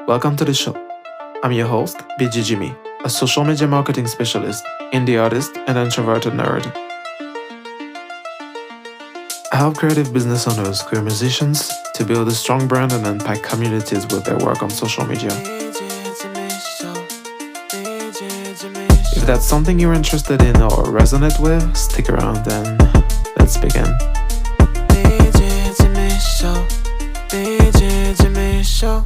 Welcome to the show. I'm your host, Bg Jimy, a social media marketing specialist, indie artist, and introverted nerd. I help creative business owners, queer musicians, to build a strong brand and impact communities with their work on social media. If that's something you're interested in or resonate with, stick around and let's begin. Bg Jimy Show. Bg Jimy Show.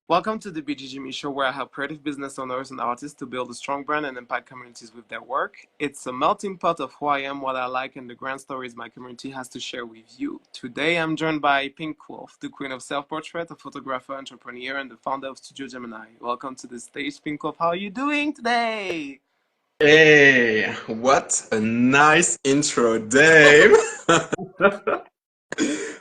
Welcome to the Bg Jimy Show, where I help creative business owners and artists to build a strong brand and impact communities with their work. It's a melting pot of who I am, what I like, and the grand stories my community has to share with you. Today, I'm joined by Pinkwolf, the queen of self-portrait, a photographer, entrepreneur, and the founder of Studio Gemini. Welcome to the stage, Pinkwolf. How are you doing today? Hey, what a nice intro, Dave.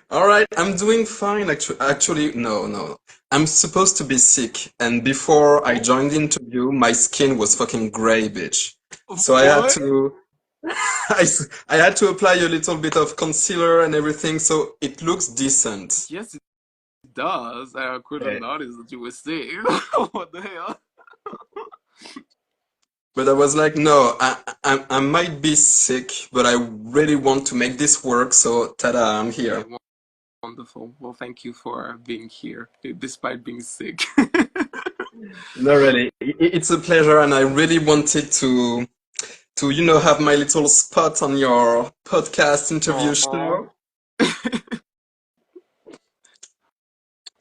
All right, I'm doing fine. Actually, no. I'm supposed to be sick, and before I joined the interview, my skin was fucking gray, bitch. So I had What? to, I had to apply a little bit of concealer and everything, so it looks decent. Yes, it does. I couldn't Eh, notice that you were sick. What the hell? But I was like, no, I might be sick, but I really want to make this work, so tada, I'm Okay, here. wonderful. Well, thank you for being here, despite being sick. No, really, it's a pleasure, and I really wanted to have my little spot on your podcast interview Aw. show.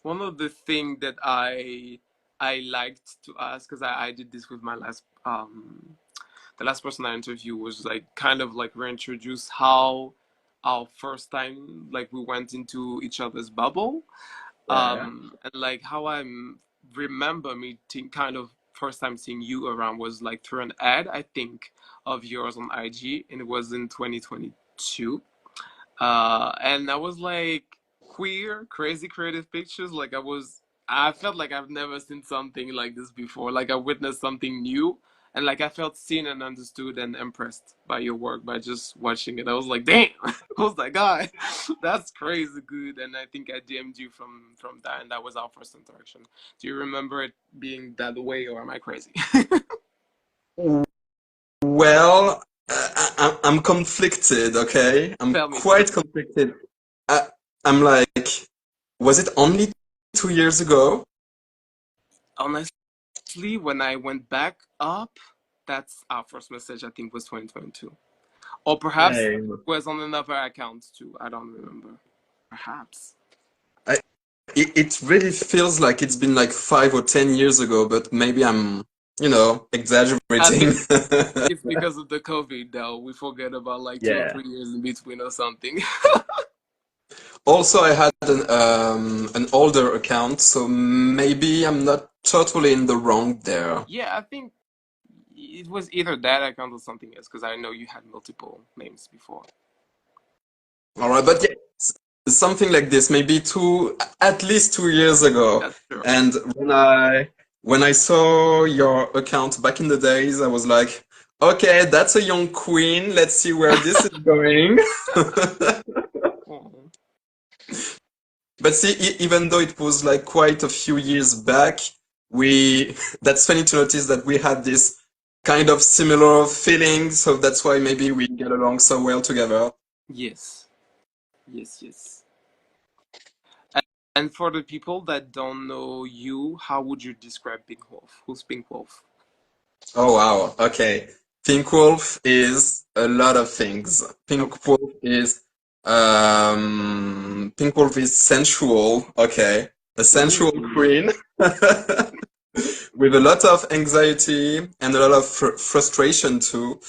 One of the things that I liked to ask, because I did this with my last the last person I interviewed, was like kind of like reintroduce how our first time like we went into each other's bubble. Yeah. And like how remember meeting kind of first time seeing you around was like through an ad, I think, of yours on IG, and it was in 2022. And I was like queer, crazy creative pictures. Like I felt like I've never seen something like this before. Like I witnessed something new, and like I felt seen and understood and impressed by your work by just watching it. I was like, damn, I was like, God, that's crazy good. And I think I DM'd you from that, and that was our first interaction. Do you remember it being that way, or am I crazy? Well, I'm conflicted, okay? I'm Tell me, tell quite me. conflicted. I, I'm like, was it only 2 years ago? Honestly, when I went back up, that's our first message, I think, was 2022. Or perhaps Hey. was on another account too. I don't remember. Perhaps. I, it really feels like it's been like 5 or 10 years ago, but maybe I'm I exaggerating. think it's because of the COVID though. We forget about like two or Yeah. 3 years in between or something. Also, I had an older account, so maybe I'm not totally in the wrong there. Yeah, I think it was either that account or something else because I know you had multiple names before. All right, but yeah, something like this, maybe at least 2 years ago. That's true. And when I saw your account back in the days, I was like, okay, that's a young queen. Let's see where this is going. Oh. But see, even though it was like quite a few years back, that's funny to notice that we had this kind of similar feeling, so that's why maybe we get along so well together. Yes. Yes. And for the people that don't know you, how would you describe Pink Wolf? Who's Pink Wolf? Oh wow, okay. Pinkwolf is a lot of things. Okay. Pinkwolf is sensual, okay. A sensual Ooh. queen with a lot of anxiety and a lot of frustration too.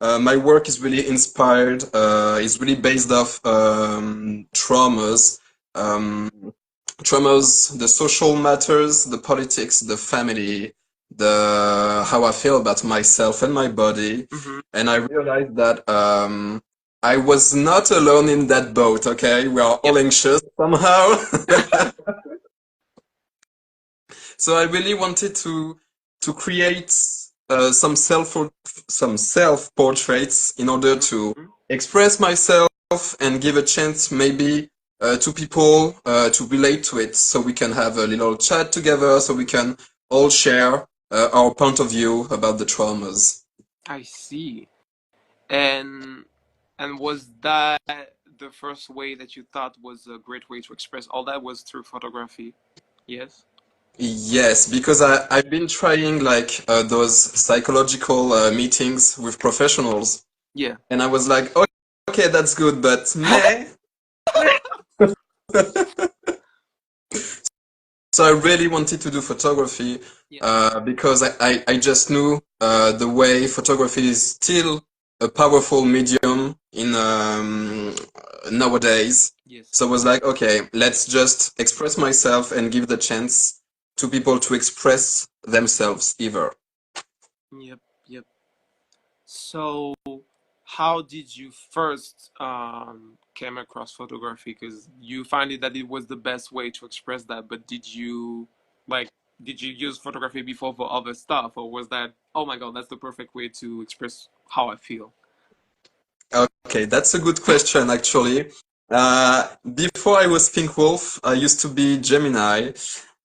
My work is really inspired, is really based off um, traumas, the social matters, the politics, the family, the how I feel about myself and my body. Mm-hmm. And I realized that I was not alone in that boat, okay? We are Yep. all anxious somehow. So I really wanted to create some self portraits in order to Mm-hmm. express myself and give a chance maybe to people to relate to it, so we can have a little chat together, so we can all share our point of view about the traumas. I see. And was that the first way that you thought was a great way to express all that was through photography? Yes. Yes, because I've been trying like those psychological meetings with professionals, Yeah. and I was like, "Oh, okay, that's good, but meh." So I really wanted to do photography Yeah. because I just knew the way photography is still a powerful medium in nowadays. Yes. So I was like, okay, let's just express myself and give the chance to people to express themselves either. Yep. Yep. So, how did you first came across photography? Because you find it that it was the best way to express that, but like did you use photography before for other stuff, or was that, oh my God, that's the perfect way to express how I feel? Okay, that's a good question, actually. Before I was Pinkwolf, I used to be Gemini,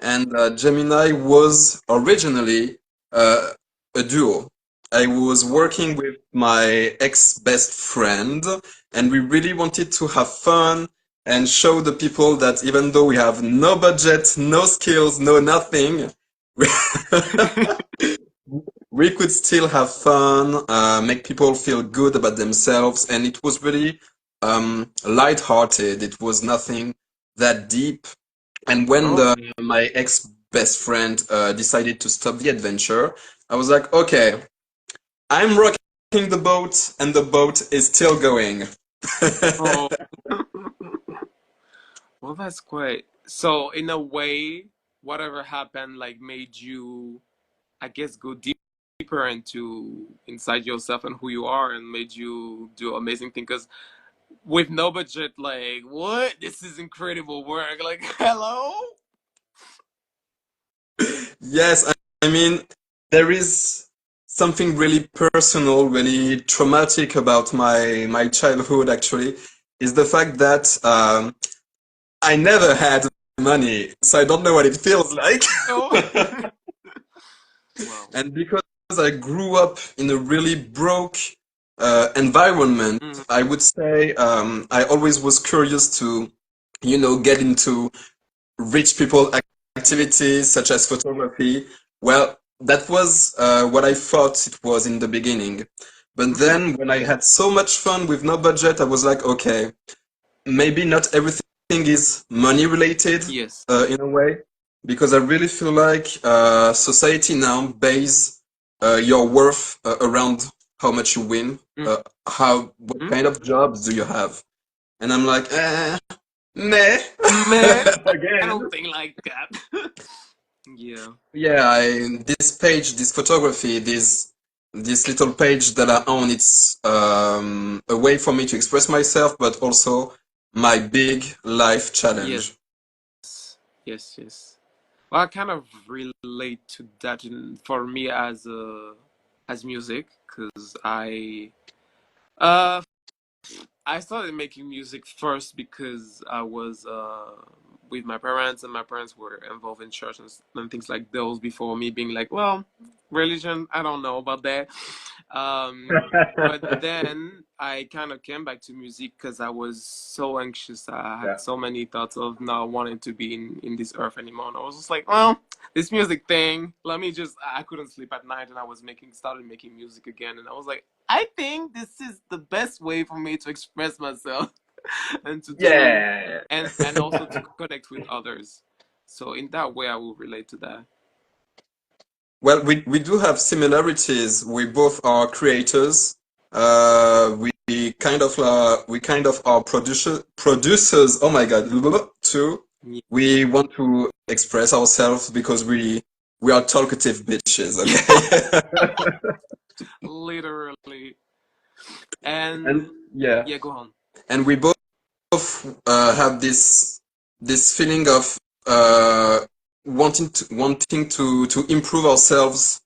and Gemini was originally uh, a duo. I was working with my ex-best friend, and we really wanted to have fun and show the people that even though we have no budget, no skills, no nothing, we could still have fun, make people feel good about themselves, and it was really light-hearted. It was nothing that deep. And when Oh, my ex-best friend decided to stop the adventure, I was like, okay, I'm rocking the boat, and the boat is still going. oh. Well, that's great. So, in a way, whatever happened, like, made you, I guess, go deeper into inside yourself and who you are, and made you do amazing things. Because with no budget, like, what? This is incredible work. Like, hello? Yes, I mean, there is something really personal, really traumatic about my childhood, actually, is the fact that I never had money, so I don't know what it feels like. Oh, well, And because I grew up in a really broke environment, mm, I would say I always was curious to, get into rich people activities such as photography. Well, that was what I thought it was in the beginning. But mm, then when I had so much fun with no budget, I was like, okay, maybe not everything is money related yes. in a way, because I really feel like society now base your worth around how much you win, Mm, what mm, kind of jobs do you have? And I'm like, meh, man, I again. don't think like that. Yeah. Yeah, this page, this photography, this little page that I own, it's a way for me to express myself, but also my big life Yes. challenge. Yes. Yes. Well, I kind of relate to that for me as music, because uh I started making music first because I was with my parents, and my parents were involved in church and things like those before me being like, well, religion, I don't know about that. But then I kind of came back to music because I was so anxious. I had Yeah. so many thoughts of not wanting to be in this earth anymore. And I was just like, well, this music thing, let me just, I couldn't sleep at night, and I was started making music again. And I was like, I think this is the best way for me to express myself and to do, Yeah. and also to connect with others. So in that way, I will relate to that. Well, we do have similarities. We both are creators. We kind of are producers. Oh my God, too. Yeah, We want to express ourselves because we are talkative bitches. Okay. literally. And And yeah, yeah, go on. and we both have this feeling of uh, wanting to improve ourselves.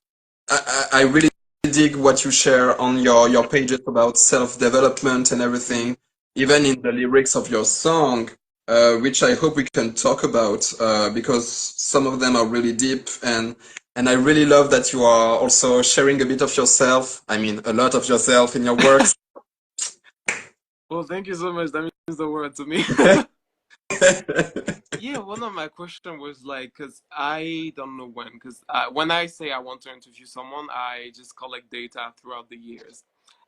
I really dig what you share on your pages about self-development and Yeah. everything, even in the lyrics of your song. which I hope we can talk about because some of them are really deep, and I really love that you are also sharing a bit of yourself. I mean, a lot of yourself in your works. Well, thank you so much. That means the world to me. Yeah, one of my question was like, cause I don't know when, cause when I say I want to interview someone, I just collect data throughout the years.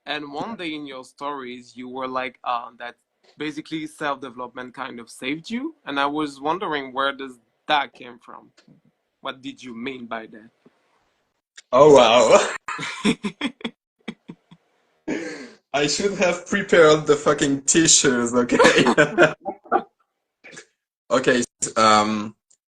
And one day in your stories, you were like, that basically self-development kind of saved you. And I was wondering where does that came from? What did you mean by Oh wow. I should have prepared the fucking tissues, okay? Okay,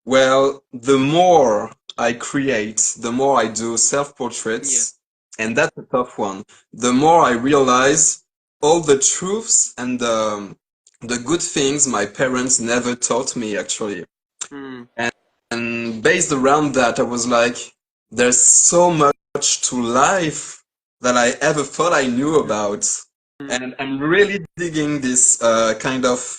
well, the more I create, the more I do Yeah. self-portraits, and that's a tough one. The more I realize all the truths and the good things my parents never taught me, actually. Mm, And based around that, I was like, there's so much to life that I ever thought I knew about. mm, And I'm really digging this kind of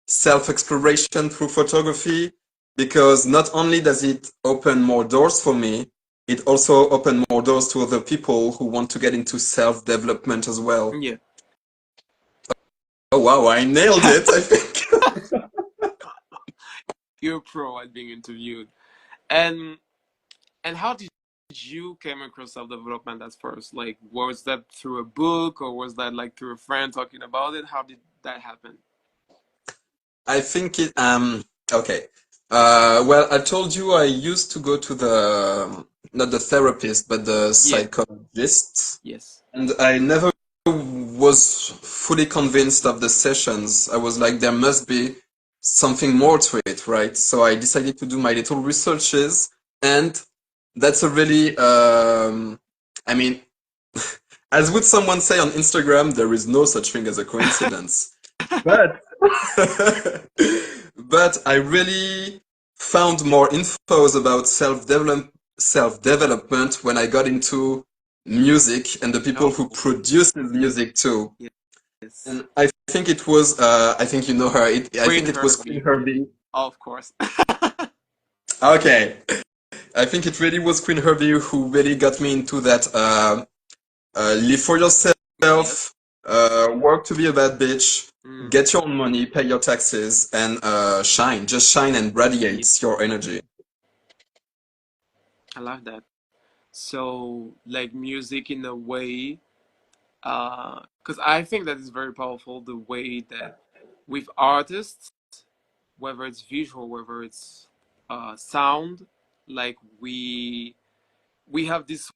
self-exploration through photography because not only does it open more doors for me, it also opened more doors to other people who want to get into self-development as well. yeah. Oh wow, I nailed it, I think. You're a pro at being interviewed. And how did you came across self-development at first? Like, was that through a book or was that like through a friend talking about it? How did that happen? I think it okay. Well, I told you I used to go to the not the therapist, but the Yeah. psychologist, Yes. and I never was fully convinced of the sessions. I was like, there must be something more to it, right? So I decided to do my little researches, and that's a really I mean, as would someone say on Instagram, there is no such thing as a coincidence. But but I really found more infos about self-development when I got into music and the people Oh, who produce the music too. yes. And I think it was I think you know her. I Queen think it was Queen Herbie. Herbie. Of course. Okay. I think it really was Queen Herbie who really got me into that live for Yep. yourself, work to be a bad bitch, Mm, get your own money, pay your taxes, and shine. Just shine and yeah. radiate your energy. I love that. So, like music in a way, because I think that is very powerful the way that with artists, whether it's visual, whether it's sound, like we have this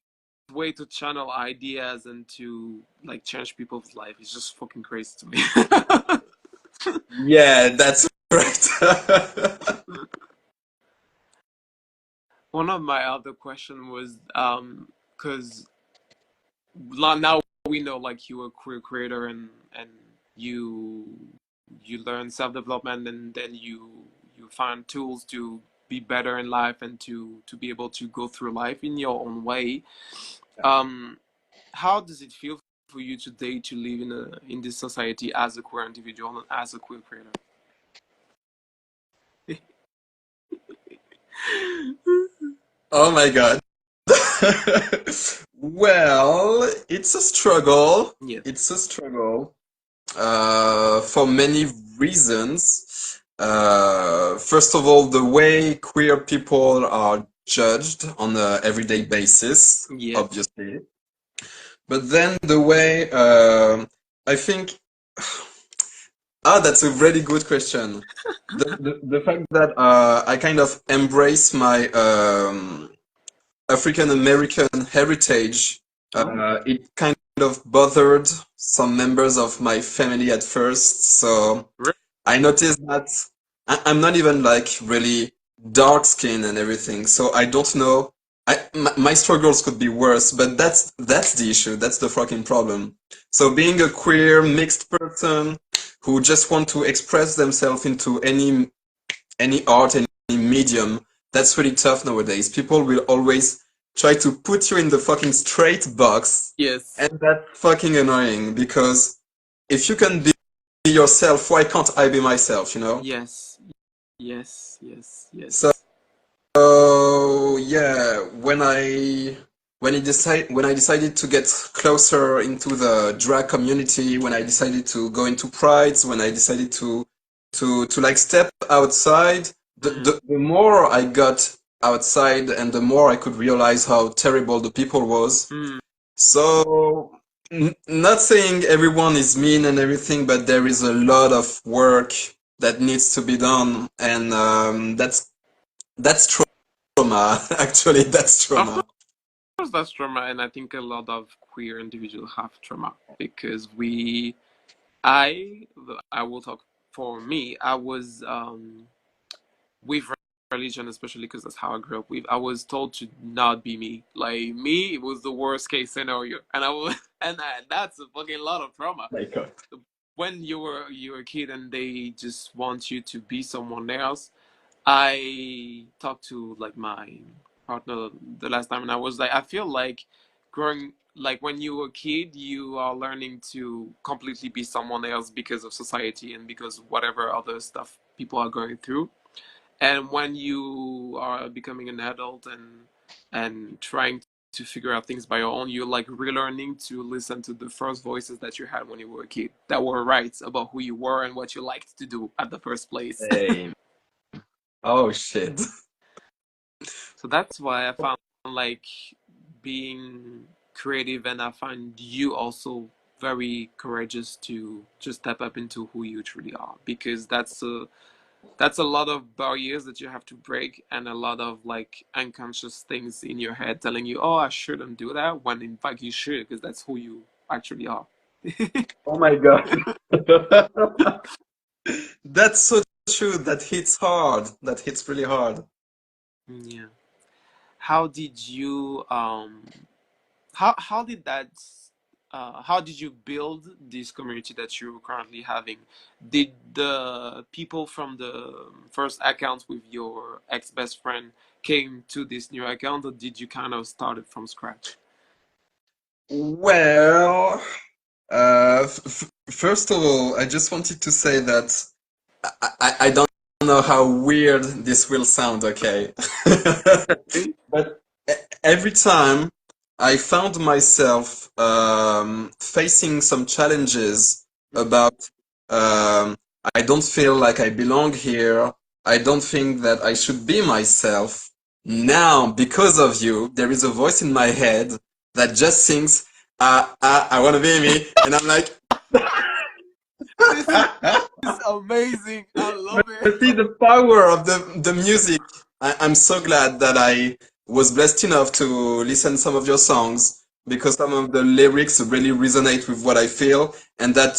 way to channel ideas and to like change people's life. It's just fucking crazy to me. Yeah, that's right. One of my other question was because now we know like you are a queer creator and you you learn self-development and then you find tools to be better in life and to be able to go through life in your own way. um how does it feel for you today to live in this society as a queer individual and as a queer creator? Oh my God. Well, it's a struggle. Yeah. It's a struggle. For many reasons. First of all, the way queer people are judged on an everyday basis, Yeah. obviously. But then the way I think, that's a really good question. The fact that I kind of embrace my African American heritage, Oh, it kind of bothered some members of my family at first. So I noticed that I'm not even like really dark skin and everything, so I don't know. My struggles could be worse, but that's the issue. That's the fucking problem. So being a queer mixed person who just want to express themselves into any art, any medium, that's really tough nowadays. People will always try to put you in the fucking straight box, yes. and that's fucking annoying because if you can be yourself, why can't I be myself, you know? Yes, yes, yes, So yes. yeah, when I decided to get closer into the drag community, when I decided to go into prides, when I decided to like step outside, Mm, the more I got outside and the more I could realize how terrible the people was. mm. So, not saying everyone is mean and everything, but there is a lot of work that needs to be done, and that's trauma. Actually, that's Of trauma. course, that's trauma, and I think a lot of queer individuals have trauma because I will talk for me. I was with religion, especially because that's how I grew up with. I was told to not be me. Like me, it was the worst case scenario, and I was, that's a fucking lot of trauma. My God. When you're a kid and they just want you to be someone else. I talked to like my partner the last time, and I was like, I feel like growing like when you were a kid, you are learning to completely be someone else because of society and because whatever other stuff people are going through. And when you are becoming an adult and trying to figure out things by your own, you're like relearning to listen to the first voices that you had when you were a kid that were right about who you were and what you liked to do at the first place. Same. Oh shit. So that's why I found like being creative, and I find you also very courageous to just step up into who you truly are, because that's a lot of barriers that you have to break, and a lot of like unconscious things in your head telling you, oh, I shouldn't do that, when in fact you should, because that's who you actually are. Oh my God. That's so true. That hits hard. That hits really hard. Yeah. How did you how did that how did you build this community that you're currently having? Did the people from the first account with your ex-best friend came to this new account, or did you kind of start it from scratch? Well, first of all, I just wanted to say that I don't know how weird this will sound, okay? Okay. But every time I found myself facing some challenges Mhm. about I don't feel like I belong here. I don't think that I should be myself. Now, because of you, there is a voice in my head that just sings, I want to be me. And I'm like, This is amazing. I love but see it. the power of the music. I'm so glad that I was blessed enough to listen some of your songs because some of the lyrics really resonate with what I feel, and that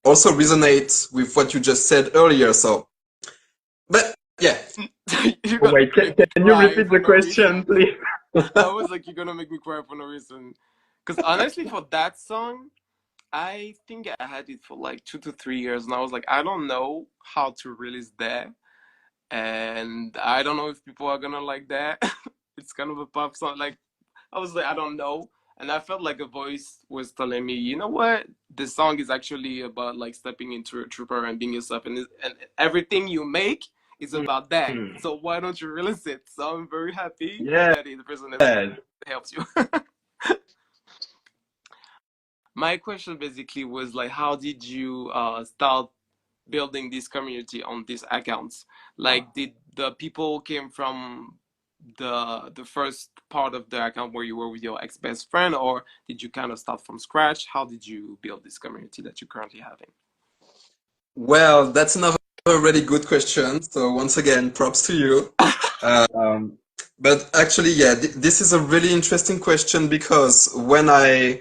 also resonates with what you just said earlier. So, but yeah. You're Oh, gonna wait, make me can you cry repeat for the no reason. question, please? I was like, you're gonna make me cry for no reason. Because honestly, for that song, I think I had it for like 2 to 3 years, and I was like, I don't know how to release that, and I don't know if people are gonna like that. It's kind of a pop song. Like I was like, I don't know, and I felt like a voice was telling me, you know what, this song is actually about like stepping into a trooper and being yourself, and everything you make is about that. Hmm. So why don't you release it? So I'm very happy Yes. that the person that helps you. My question basically was like, how did you start building this community on these accounts? Like, did the people came from the first part of the account where you were with your ex best friend, or did you kind of start from scratch? How did you build this community that you're currently having? Well, that's another really good question. So once again, props to you. Um, but actually, yeah, this is a really interesting question because when I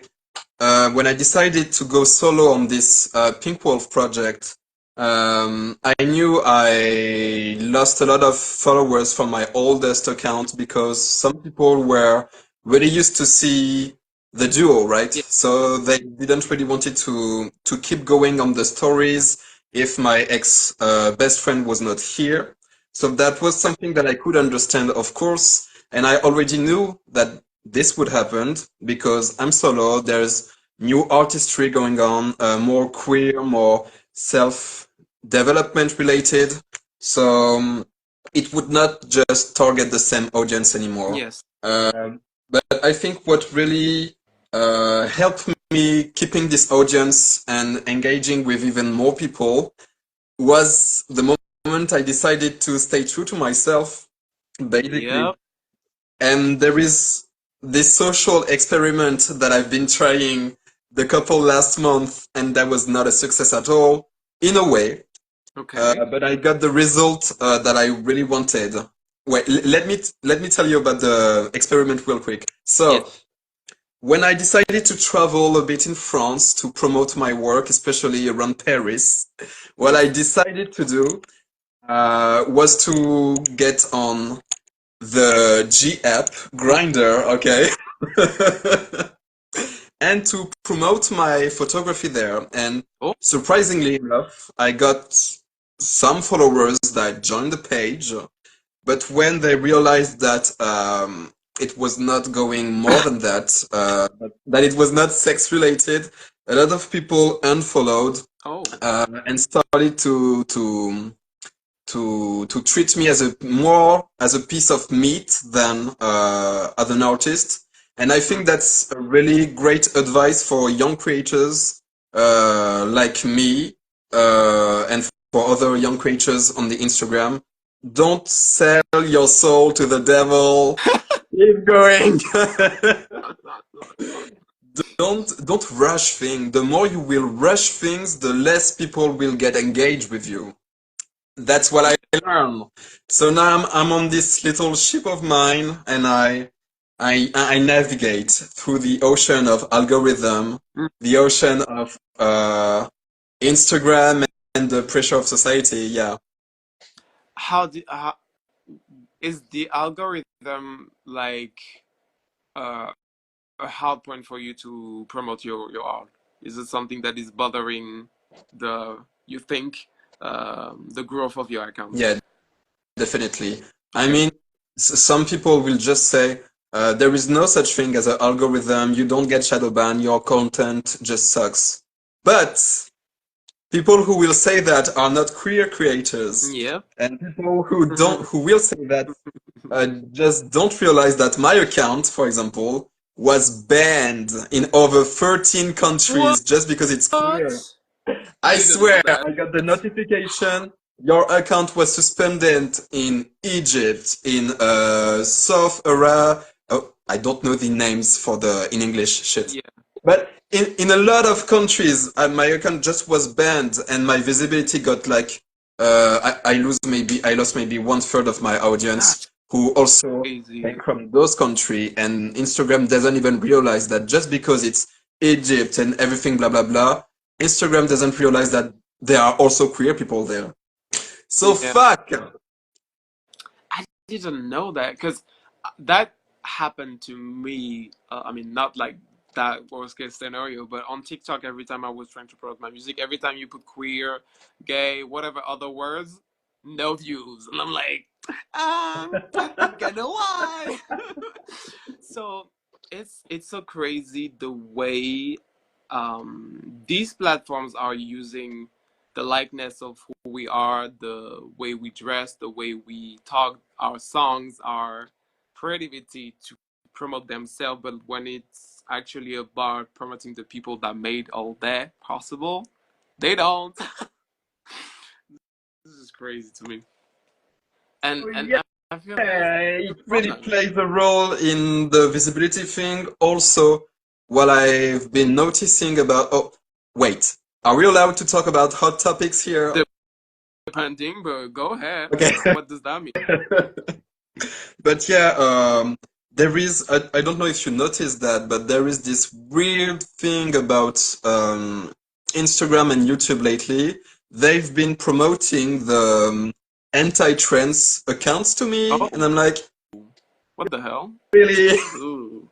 decided to go solo on this Pinkwolf project, I knew I lost a lot of followers from my oldest account because some people were really used to see the duo, right? Yeah. So they didn't really wanted to keep going on the stories if my ex best friend was not here. So that was something that I could understand, of course, and I already knew that this would happen because I'm solo. There's new artistry going on, more queer, more self-development related. So it would not just target the same audience anymore. Yes. But I think what really helped me keeping this audience and engaging with even more people was the moment I decided to stay true to myself, basically. Yep. And there is this social experiment that I've been trying the couple last month, and that was not a success at all, in a way. Okay. But I got the result that I really wanted. Wait, let me tell you about the experiment real quick. Yes. So, when I decided to travel a bit in France to promote my work, especially around Paris, what I Yes. decided to do was to get on the G app Grinder, okay, and to promote my photography there. And Oh. surprisingly enough, I got some followers that joined the page, but when they realized that it was not going more than that, that it was not sex related, a lot of people unfollowed Oh. and started to treat me as a more as a piece of meat than as an artist. And I Mm. think that's a really great advice for young creators like me and for other young creators on the Instagram. Don't sell your soul to the devil. Keep going. Don't rush things. The more you will rush things, the less people will get engaged with you. That's what I learned. So now I'm on this little ship of mine, and I navigate through the ocean of algorithm, Mm. the ocean of Instagram and the pressure of society. Yeah. How is the algorithm like uh, a hard point for you to promote your art? Is it something that is bothering the you think the growth of your account? Yeah, definitely. I Okay. mean, some people will just say there is no such thing as an algorithm. You don't get shadow banned. Your content just sucks. But people who will say that are not queer creators, Yep. and people who will say that just don't realize that my account, for example, was banned in over 13 What? countries just because it's queer. I I didn't know swear, that. I got the notification. Your account was suspended in Egypt, in South Arabia. Oh, I don't know the names for the in English shit. Yeah. But in a lot of countries, my account just was banned, and my visibility got like I lost maybe one third of my audience That's who also came crazy. from those countries, and Instagram doesn't even realize that just because it's Egypt and everything blah blah blah, Instagram doesn't realize that there are also queer people there. So Yeah. fuck. I didn't know that because that happened to me. I mean, not like that worst case scenario, but on TikTok, every time I was trying to promote my music, every time you put queer, gay, whatever other words, no views, and I'm like, I think I know why. So it's so crazy the way these platforms are using the likeness of who we are, the way we dress, the way we talk, our songs, our creativity to promote themselves. But when it's actually about promoting the people that made all that possible, they don't. This is crazy to me. And Yeah, I feel there's a it really problem. plays a role in the visibility thing. Also, what I've been noticing about, oh, wait, are we allowed to talk about hot topics here? Depending, but go ahead. Okay. What does that mean? But yeah, there is, I don't know if you noticed that, but there is this weird thing about Instagram and YouTube lately. They've been promoting the anti-trans accounts to me, and Oh, I'm like, what the hell? really? Ooh,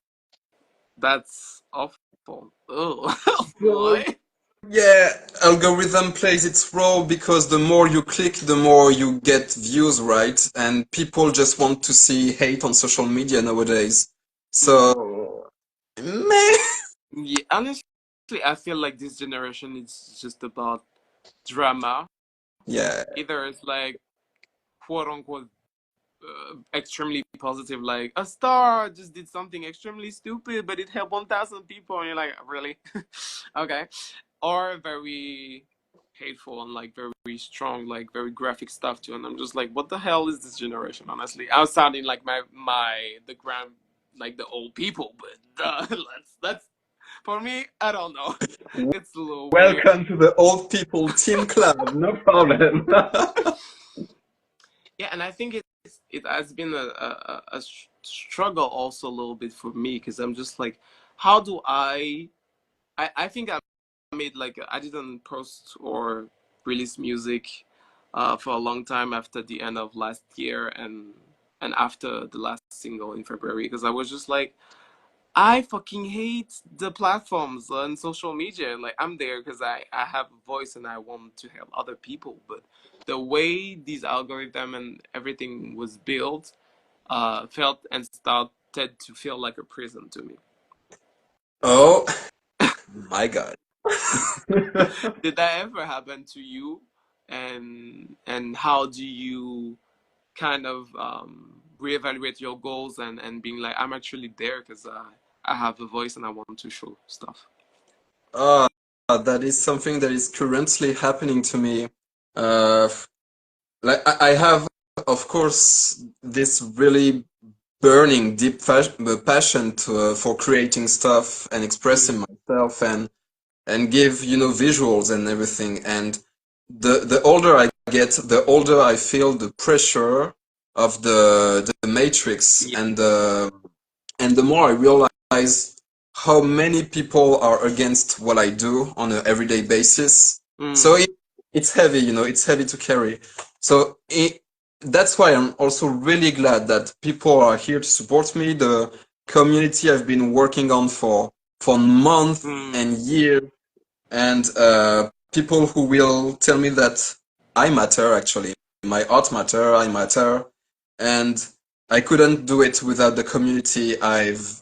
that's awful. Oh, So, boy. yeah, algorithm plays its role because the more you click, the more you get views, right? And people just want to see hate on social media nowadays. So, meh. Yeah, honestly, I feel like this generation is just about. drama. Yeah. Either it's like quote unquote extremely positive, like a star just did something extremely stupid, but it helped 1,000 people, and you're like, really? Okay. Or very hateful and like very strong, like very graphic stuff too. And I'm just like, what the hell is this generation? Honestly, I was sounding like the grand, like the old people, but let's for me, I don't know. It's a little weird. Welcome to the old people team club. No problem. Yeah, and I think it has been a struggle also a little bit for me because I'm just like, how do I think I made like I didn't post or release music for a long time after the end of last year and after the last single in February because I was just like I fucking hate the platforms on social media. Like I'm there because I have a voice and I want to help other people. But the way these algorithm and everything was built, felt and started to feel like a prison to me. Oh my God. Did that ever happen to you? And how do you kind of reevaluate your goals and being like I'm actually there because I have a voice and I want to show stuff. Uh, that is something that is currently happening to me. Uh, like I have, of course, this really burning deep passion for creating stuff and expressing myself and give, visuals and everything. And the older I get, the older I feel the pressure of the matrix Yeah. and the more I realize how many people are against what I do on an everyday basis. Mm, So it's heavy, it's heavy to carry. So that's why I'm also really glad that people are here to support me. The community I've been working on for months mm, and years, and people who will tell me that I matter actually. My art matter, I matter, and I couldn't do it without the community I've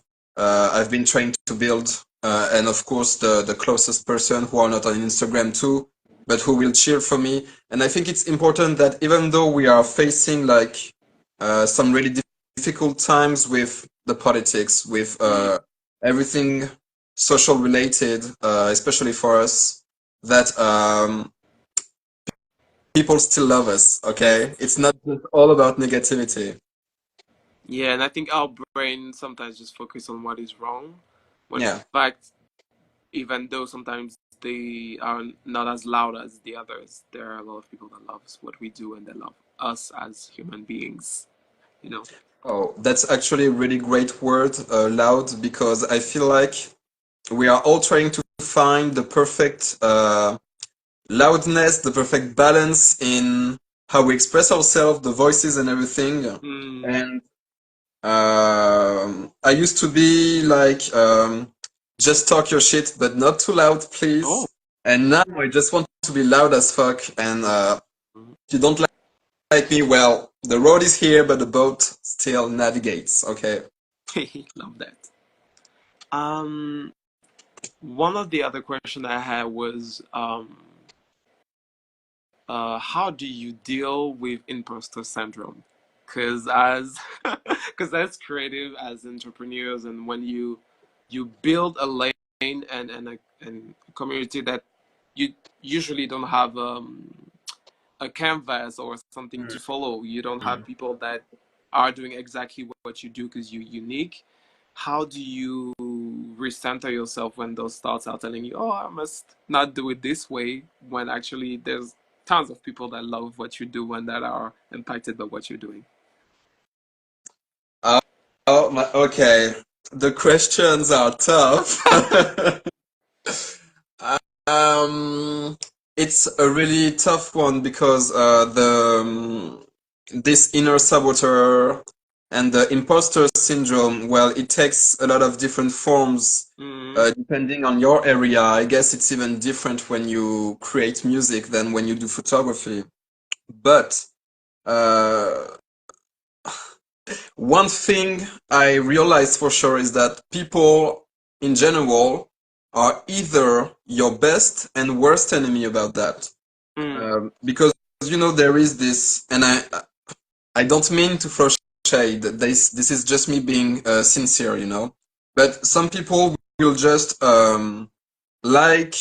been trying to build, and of course the closest person who are not on Instagram too, but who will cheer for me. And I think it's important that even though we are facing like some really difficult times with the politics, with mm. everything social related, especially for us, that people still love us. Yes. Okay, it's not just all about negativity. Yeah, and I think our brain sometimes just focus on what is wrong, when in Yeah. fact, even though sometimes they are not as loud as the others, there are a lot of people that love what we do and they love us as human beings, you know? Oh, that's actually a really great word, loud, because I feel like we are all trying to find the perfect loudness, the perfect balance in how we express ourselves, the voices and everything. Mm. And I used to be like, just talk your shit, but not too loud, Oh. please. And now I just want to be loud as fuck. And if you don't like me, well, the road is here, but the boat still navigates. Okay. Love that. Um, One of the other question I had was, how do you deal with imposter syndrome? Because as because as creative as entrepreneurs, and when you build a lane and a community that you usually don't have a canvas or something to follow, you don't have people that are doing exactly what you do because you're unique. How do you recenter yourself when those thoughts are telling you, oh, I must not do it this way, when actually there's tons of people that love what you do and that are impacted by what you're doing? Uh, oh my, okay. The questions are tough. Um, it's a really tough one because this inner saboteur and the imposter syndrome, well, it takes a lot of different forms Mm, depending on your area. I guess it's even different when you create music than when you do photography. But uh, one thing I realized for sure is that people in general are either your best and worst enemy about that. Mm. Because there is this, and I don't mean to throw shade. This is just me being sincere. But some people will just like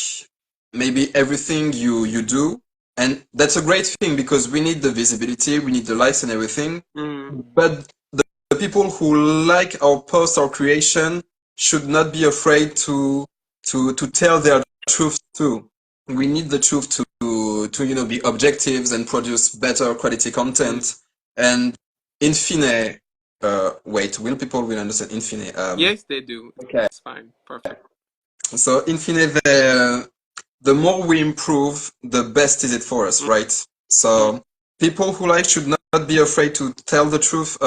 maybe everything you do, and that's a great thing because we need the visibility, we need the likes and everything. Mm. But the people who like our post or creation should not be afraid to tell their truth too. We need the truth to be objectives and produce better quality Mm. content. And in fine, will people will understand in fine? Yes, they do. Okay. It's fine. Perfect. So in fine, the more we improve, the best is it for us, Mm. right? Mm. So people who like should not be afraid to tell the truth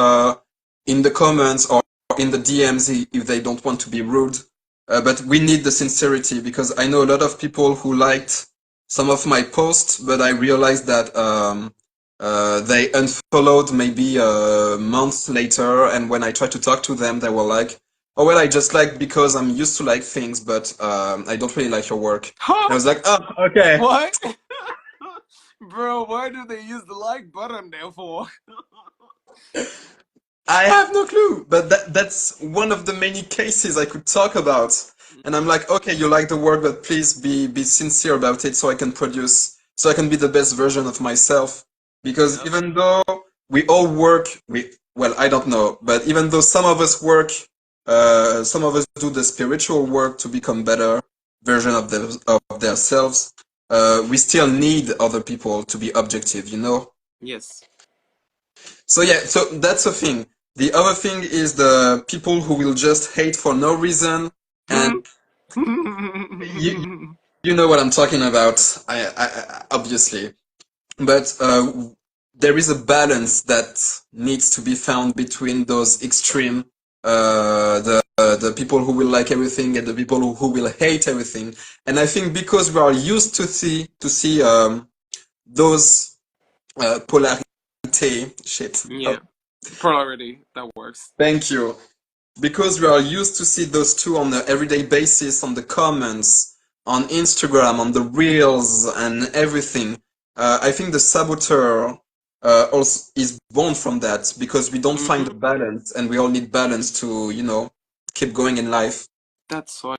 in the comments or in the DMs if they don't want to be rude. But we need the sincerity because I know a lot of people who liked some of my posts, but I realized that they unfollowed maybe months later, and when I tried to talk to them, they were like, "Oh well, I just like because I'm used to like things, but I don't really like your work." And I Huh? was like, "Oh, okay." What? Bro, why do they use the like button there for? I have no clue, but that's one of the many cases I could talk about. And I'm like, okay, you like the work, but please be sincere about it so I can produce, so I can be the best version of myself. Because Yep. even though we all work, well, I don't know, but even though some of us work, some of us do the spiritual work to become better version of themselves, we still need other people to be objective. Yes. So yeah, so that's the thing. The other thing is the people who will just hate for no reason, and you you know what I'm talking about. Obviously, but there is a balance that needs to be found between those extreme, the people who will like everything and the people who will hate everything. And I think because we are used to see those polarity shit. Yeah. Polarity. That works. Thank you. Because we are used to see those two on an everyday basis on the comments, on Instagram, on the reels and everything. I think the saboteur also is born from that because we don't find Hmm. the balance and we all need balance to keep going in life. That's so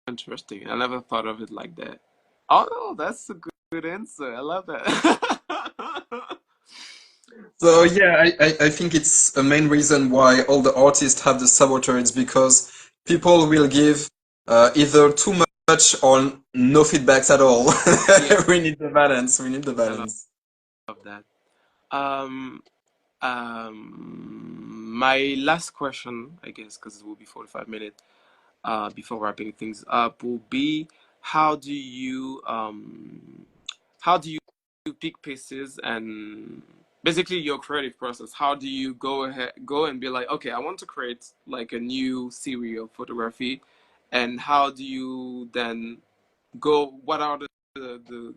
interesting. I never thought of it like that. Oh, that's a good answer. I love that. So yeah, I think it's a main reason why all the artists have the saboteur. It's because people will give either too much or no feedbacks at all. Yeah, We need the balance. We need the I balance. love that. Um, my last question, I guess, because it will be 45 minutes, before wrapping things up, will be how do you um how do you pick pieces and basically your creative process? How do you go and be like, okay, I want to create like a new series of photography, and how do you then go? What are the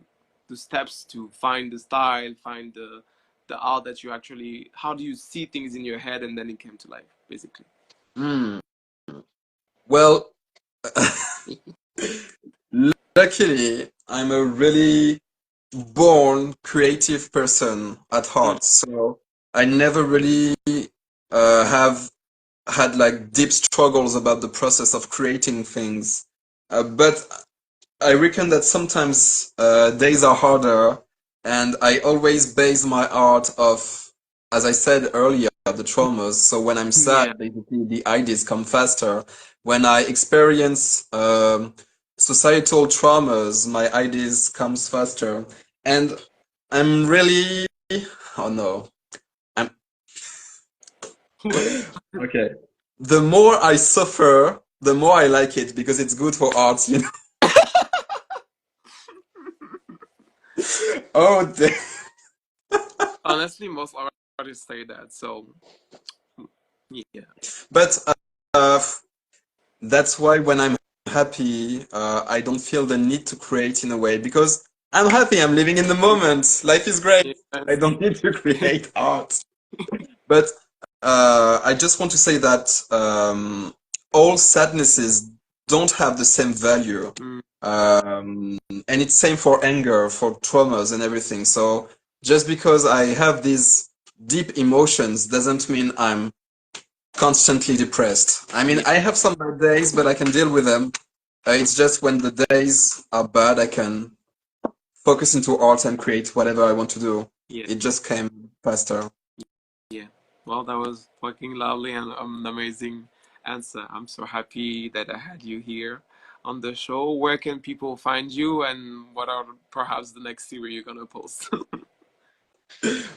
steps to find the style, find the art that you actually? How do you see things in your head and then it came to life, basically? Hmm. Well, luckily, I'm a really born creative person at Mm, heart, so I never really have had like deep struggles about the process of creating things. But I reckon that sometimes days are harder, and I always base my art off, as I said earlier, the traumas. So when I'm sad, yeah. basically the ideas come faster. When I experience societal traumas, my ideas comes faster. And I'm really, oh no, I'm okay. The more I suffer, the more I like it because it's good for art. Oh, Honestly, most artists say that. So yeah. but uh, that's why when I'm happy, I don't feel the need to create in a way because I'm happy. I'm living in the moment. Life is great. I Yes. don't need to create art. But I just want to say that all sadnesses don't have the same value. Mm, And it's same for anger, for traumas and everything. So just because I have these deep emotions doesn't mean I'm constantly depressed. I mean, yeah, I have some bad days, but I can deal with them. It's just when the days are bad, I can focus into art and create whatever I want to do. yeah, It just came faster. yeah. Well, that was fucking lovely and an amazing answer. I'm so happy that I had you here on the show. Where can people find you, and what are perhaps the next series you're gonna post?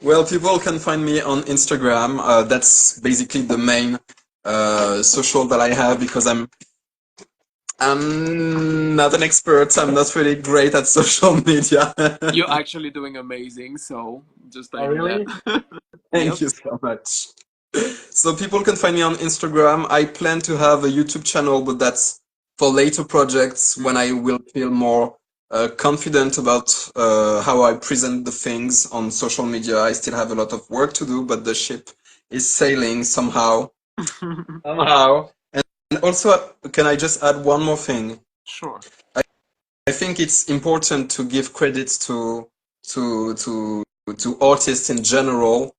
Well, people can find me on Instagram. That's basically the main social that I have because I'm not an expert. I'm not really great at social media. You're actually doing amazing, so just Oh, telling you really? that. Thank Yep. you so much. So people can find me on Instagram. I plan to have a YouTube channel, but that's for later projects when I will feel more confident about how I present the things on social media. I still have a lot of work to do, but the ship is sailing somehow. Somehow. And also, can I just add one more thing? Sure. I think it's important to give credits to to to artists in general,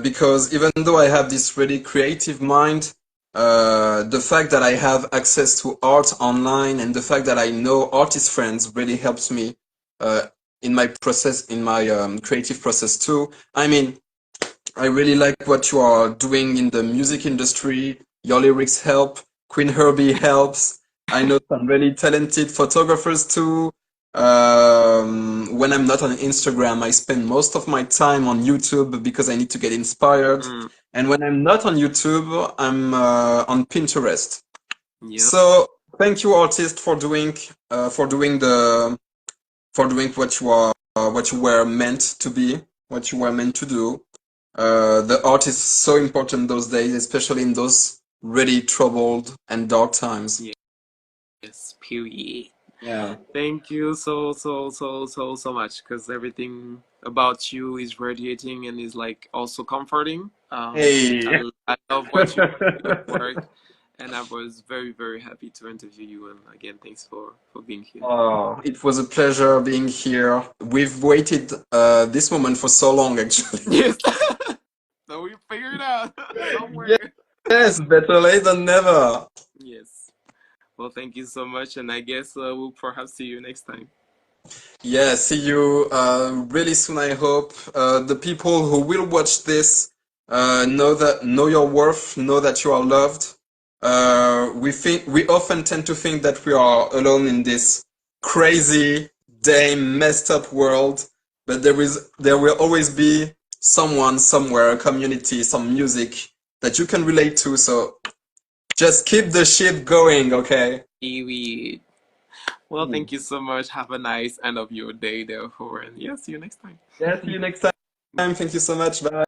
because even though I have this really creative mind, the fact that I have access to art online and the fact that I know artist friends really helps me uh, in my process, in my creative process too. I mean, I really like what you are doing in the music industry. Your lyrics help. Queen Herbie helps. I know some really talented photographers too. When I'm not on Instagram, I spend most of my time on YouTube because I need to get inspired. Mm, And when I'm not on YouTube, I'm on Pinterest. yep. So thank you, artist, for doing what you were meant to be, what you were meant to do. The art is so important those days, especially in those really troubled and dark times. Yes, period. Yeah. Thank you so much because everything about you is radiating and is like also comforting. Hey. I love what you your work, and I was very happy to interview you. And again, thanks for being here. Oh, it was a pleasure being here. We've waited this moment for so long, actually. Yes, so we figured out. Don't worry. Yes, better late than never. Yes. Well, thank you so much, and I guess we'll perhaps see you next time. Yeah, see you really soon, I hope. The people who will watch this know your worth, know that you are loved. We often tend to think that we are alone in this crazy, damn messed up world, but there will always be someone somewhere, a community, some music that you can relate to. So just keep the shit going, okay? Kiwi. Well, Hmm. thank you so much. Have a nice end of your day, therefore, and yeah, see you next time. Yeah, see you next time. Thank you so much. Bye.